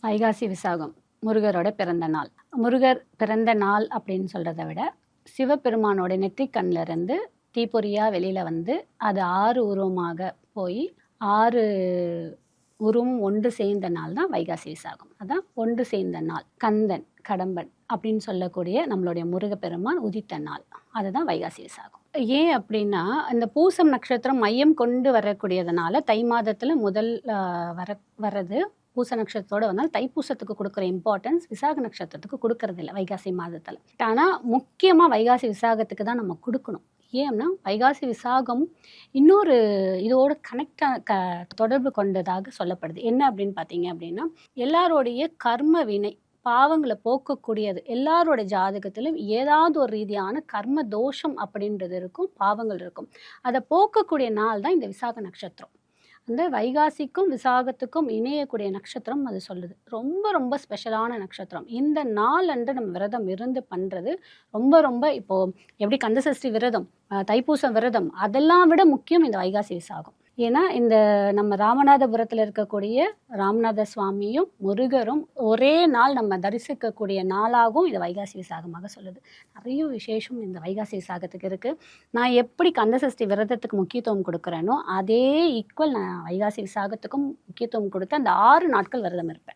வைகாசி விசாகம் முருகரோட பிறந்த நாள். முருகர் பிறந்த நாள் அப்படின்னு சொல்கிறத விட சிவபெருமானோட நெற்றிக்கண்ணில் இருந்து தீப்பொறியாக வெளியில் வந்து அது 6 உருவமாக போய் 6 உருவம் ஒன்று சேர்ந்த நாள் தான் வைகாசி விசாகம். அதான் ஒன்று சேர்ந்த நாள். கந்தன் கடம்பன் அப்படின்னு சொல்லக்கூடிய நம்மளுடைய முருகப்பெருமான் உதித்த நாள், அதுதான் வைகாசி விசாகம். ஏன் அப்படின்னா இந்த பூசம் நட்சத்திரம் மையம் கொண்டு வரக்கூடியதுனால தை மாதத்தில் முதல் வர்றது பூச நட்சத்திரத்தோட வந்தால் தைப்பூசத்துக்கு கொடுக்குற இம்பார்ட்டன்ஸ் விசாக நட்சத்திரத்துக்கு கொடுக்கறது இல்லை வைகாசி மாதத்தில். ஆனால் முக்கியமாக வைகாசி விசாகத்துக்கு தான் நம்ம கொடுக்கணும். ஏன்னா வைகாசி விசாகம் இன்னொரு இதோட தொடர்பு கொண்டதாக சொல்லப்படுது. என்ன அப்படின்னு பார்த்தீங்க அப்படின்னா, எல்லாரோடைய கர்ம வினை பாவங்களை போக்கக்கூடியது. எல்லாரோட ஜாதகத்திலும் ஏதாவது ஒரு ரீதியான கர்ம தோஷம் அப்படின்றது இருக்கும், பாவங்கள் இருக்கும். அதை போக்கக்கூடிய நாள் தான் இந்த விசாக நட்சத்திரம். அந்த வைகாசிக்கும் விசாகத்துக்கும் இணையக்கூடிய நட்சத்திரம் அது சொல்லுது. ரொம்ப ரொம்ப ஸ்பெஷலான நட்சத்திரம். இந்த நாள் அன்று நம்ம விரதம் இருந்து பண்ணுறது ரொம்ப ரொம்ப, இப்போது எப்படி கந்தசஷ்டி விரதம், தைப்பூசம் விரதம், அதெல்லாம் விட முக்கியம் இந்த வைகாசி விசாகம். ஏன்னா இந்த நம்ம ராமநாதபுரத்தில் இருக்கக்கூடிய ராமநாத சுவாமியும் முருகரும் ஒரே நாள் நம்ம தரிசிக்கக்கூடிய நாளாகவும் இது வைகாசி விசாகமாக சொல்லுது. நிறைய விசேஷம் இந்த வைகாசி விசாகத்துக்கு இருக்குது. நான் எப்படி கந்தசஷ்டி விரதத்துக்கு முக்கியத்துவம் கொடுக்குறேனோ அதே ஈக்குவல் நான் வைகாசி விசாகத்துக்கும் முக்கியத்துவம் கொடுத்து அந்த 6 நாட்கள் விரதம் இருப்பேன்.